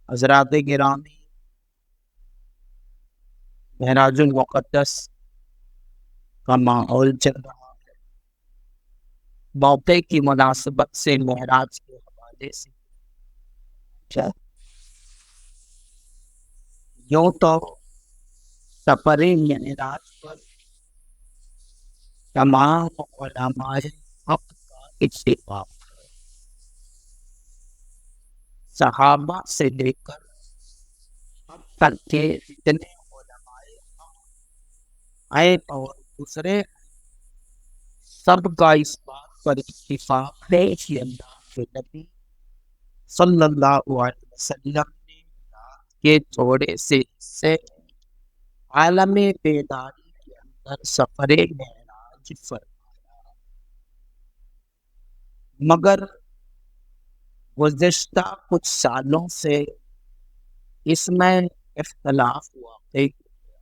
حضرات گرامی، معراج المقدس کا ماحول چل رہا ہے۔ موقع کی مناسبت سے معراج کے حوالے سے یوں تو سفر معراج پر تمام علماء حق کا اتفاق ہے۔ صحابہ سے لے کر اب تک کے جتنے علماء حق آئے اور دوسرے سب کا اس بات پر اتفاق ہے کہ اللہ کے نبی صلی اللہ علیہ وسلم نے رات کے تھوڑے سے حصے عالم بیداری کے اندر سفر معراج فرمایا، مگر گزشتہ کچھ سالوں سے اس میں اختلاف واقع ہو گیا۔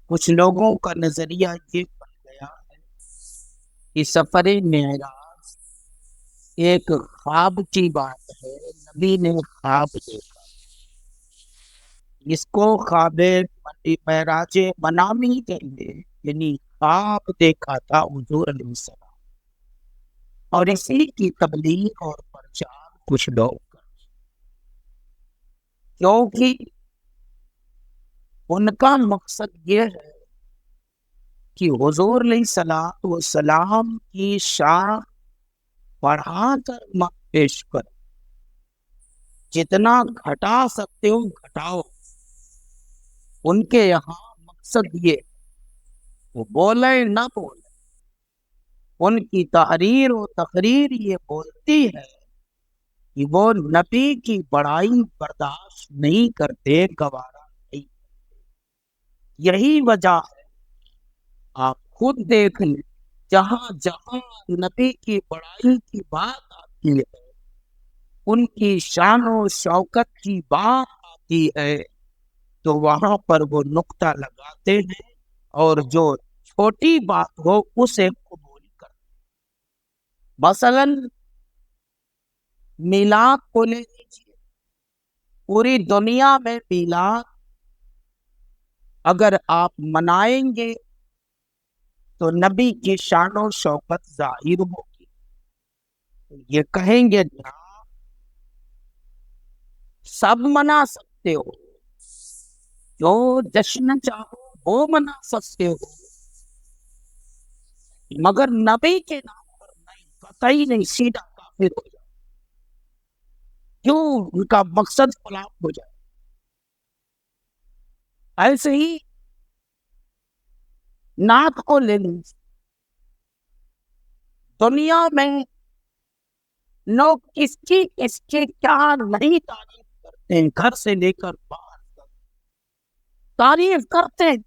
کچھ لوگوں کا نظریہ یہ بن گیا ہے کہ سفر معراج ایک خواب کی بات ہے، نبی نے خواب دیکھا، اس کو خواب معراج منامی کہیں، یعنی خواب دیکھا تھا حضور علیہ السلام، اور اسی کی تبلیغ اور پرچار کچھ لوگ کرتے، کیونکہ ان کا مقصد یہ ہے کہ حضور علیہ السلام کی شان بڑھا کر پیش کر، جتنا گھٹا سکتے ہو گھٹاؤ۔ ان کے یہاں مقصد یہ، وہ بولے نہ بولے، ان کی تحریر و تقریر یہ بولتی ہے کہ وہ نبی کی بڑائی برداشت نہیں کرتے، گوارا نہیں کرتے۔ یہی وجہ ہے، آپ خود دیکھ لیں، جہاں جہاں نبی کی بڑائی کی بات آتی ہے، ان کی شان و شوکت کی بات آتی ہے، تو وہاں پر وہ نقطہ لگاتے ہیں اور جو چھوٹی بات ہو اسے قبول کرتے ہیں۔ مثلا میلاد کو لے لیجیے، پوری دنیا میں میلاد اگر آپ منائیں گے تو نبی کی شان و شوکت ظاہر ہوگی۔ یہ کہیں گے نا، سب منا سکتے ہو، جو جشن چاہو وہ منا سکتے ہو، مگر نبی کے نام پر نہیں، قطعی نہیں، سیدھا کافر ہو جائے، کیوں؟ ان کا مقصد خلاف ہو جائے۔ ایسے ہی نعت کو لے لیجیے، دنیا میں لوگ کس کی کیا نہیں تعریف کرتے ہیں، گھر سے لے کر باہر تک تعریف کرتے ہیں۔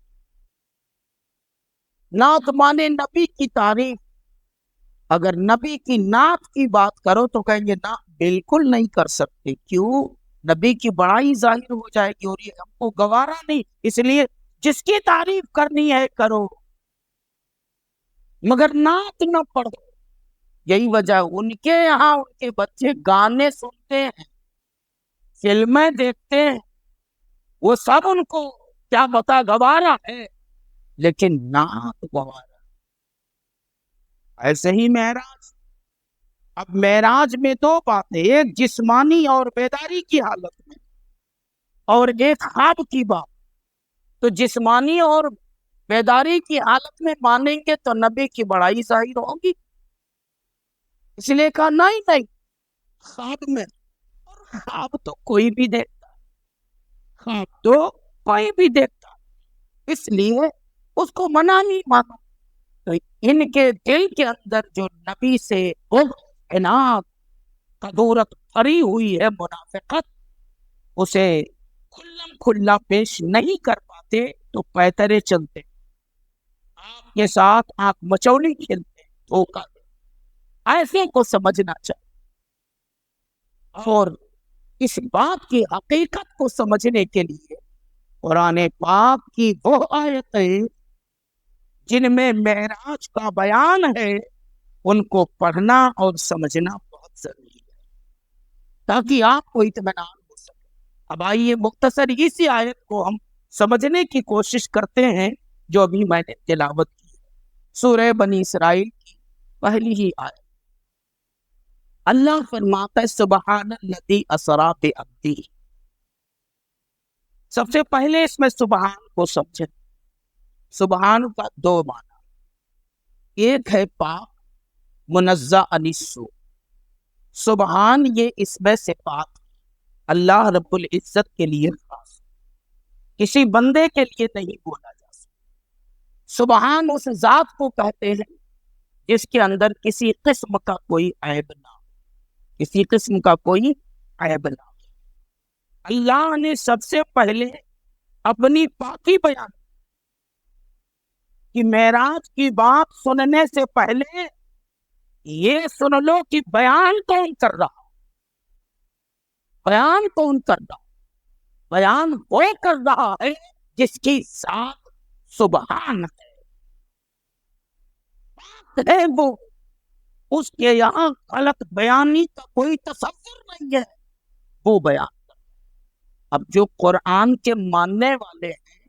نعت مانے نبی کی تعریف، اگر نبی کی نعت کی بات کرو تو کہیں گے نہ، بالکل نہیں کر سکتے، کیوں؟ نبی کی بڑائی ظاہر ہو جائے گی اور یہ ہم کو گوارا نہیں، اس لیے جس کی تعریف کرنی ہے کرو، مگر نعت نہ پڑھو۔ یہی وجہ، ان کے یہاں ان کے بچے گانے سنتے ہیں، فلمیں دیکھتے ہیں، وہ سب ان کو کیا پتا گوارا ہے، لیکن نعت گوارا۔ ایسے ہی معراج، اب معراج میں دو باتیں، ایک جسمانی اور بیداری کی حالت میں، اور ایک خواب کی بات۔ تو جسمانی اور بیداری کی حالت میں مانیں گے تو نبی کی بڑائی ظاہر ہوگی، اس لیے کہا نہیں، خواب میں، اور خواب تو کوئی بھی دیکھتا، خواب تو کوئی بھی دیکھتا، اس لیے اس کو منع نہیں مانو۔ تو ان کے دل کے اندر جو نبی سے عناد قدورت بھری ہوئی ہے، منافقت، اسے کھلم کھلا پیش نہیں کر پاتے تو پیترے چلتے، آپ کے ساتھ آنکھ مچولی کھیلتے، دھوکہ دے۔ ایسے کو سمجھنا چاہیے، اور اس بات کی حقیقت کو سمجھنے کے لیے قرآن پاک کی وہ آیتیں جن میں معراج کا بیان ہے، ان کو پڑھنا اور سمجھنا بہت ضروری ہے۔ تاکہ آپ کو اطمینان ہو سکے۔ اب آئیے مختصر اسی آیت کو ہم سمجھنے کی کوشش کرتے ہیں جو ابھی میں نے تلاوت کی ہے، سورہ بنی اسرائیل کی پہلی ہی آیت۔ اللہ فرماتا ہے سبحان الذی اسری بعبدہ۔ سب سے پہلے اس میں سبحان کو سمجھیں۔ سبحان کا دو معنی، ایک ہے پاک، منزہ عن السوء۔ سبحان یہ اسم صفات اللہ رب العزت کے لیے خاص، کسی بندے کے لیے نہیں بولا جا سکتا۔ سبحان اس ذات کو کہتے ہیں جس کے اندر کسی قسم کا کوئی عیب نہ ہو، کسی قسم کا کوئی عیب نہ ہو۔ اللہ نے سب سے پہلے اپنی پاکی بیان کہ معراج کی بات سننے سے پہلے یہ سن لو کہ بیان کون کر رہا، بیان کون کر رہا؟ بیان وہ کر رہا ہے جس کی ذات سبحان ہے وہ، اس کے یہاں غلط بیانی کا کوئی تصور نہیں ہے، وہ بیان۔ اب جو قرآن کے ماننے والے ہیں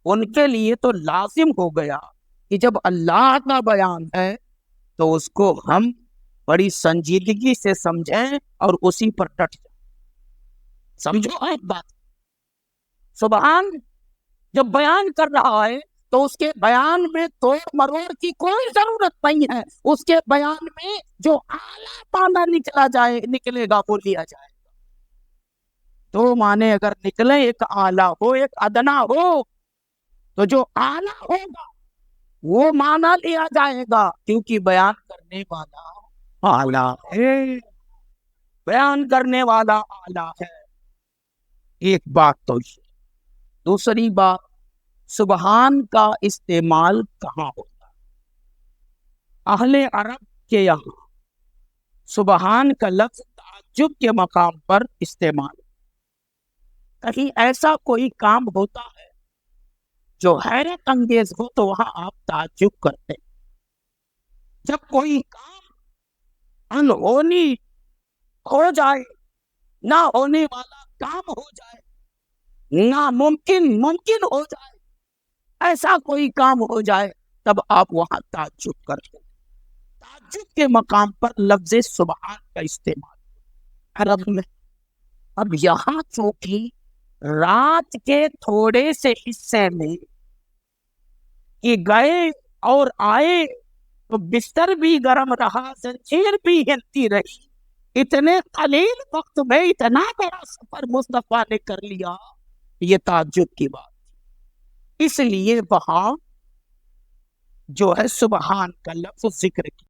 ان کے لیے تو لازم ہو گیا کہ جب اللہ کا بیان ہے تو اس کو ہم بڑی سنجیدگی سے سمجھیں اور اسی پر ڈٹ جائیں۔ سمجھو ایک بات، سبحان جب بیان کر رہا ہے تو اس کے بیان میں توڑ مروڑ کی کوئی ضرورت نہیں ہے، اس کے بیان میں جو اعلیٰ پانا نکلے گا وہ لیا جائے گا۔ تو مانے اگر نکلے، ایک اعلیٰ ہو ایک ادنا ہو، تو جو اعلیٰ ہوگا وہ مانا لیا جائے گا، کیونکہ بیان کرنے والا اعلیٰ ہے، بیان کرنے والا اعلیٰ ہے۔ ایک بات تو یہ۔ دوسری بات، سبحان کا استعمال کہاں ہوتا ہے؟ اہل عرب کے یہاں سبحان کا لفظ تعجب کے مقام پر استعمال، کہیں ایسا کوئی کام ہوتا ہے جو حیرت انگیز ہو تو وہاں آپ تعجب کرتے ہیں۔ جب کوئی کام انہونی ہو جائے، نہ ہونے والا کام ہو جائے، ناممکن ممکن ہو جائے، ایسا کوئی کام ہو جائے، تب آپ وہاں تعجب کرتے ہیں۔ تعجب کے مقام پر لفظ سبحان کا استعمال عرب میں۔ اب یہاں چونکہ رات کے تھوڑے سے حصے میں کہ گئے اور آئے تو بستر بھی گرم رہا، زنجیر بھی ہلتی رہی، اتنے قلیل وقت میں اتنا بڑا سفر مصطفیٰ نے کر لیا، یہ تعجب کی بات۔ اس لیے وہاں جو ہے سبحان کا لفظ ذکر کیا۔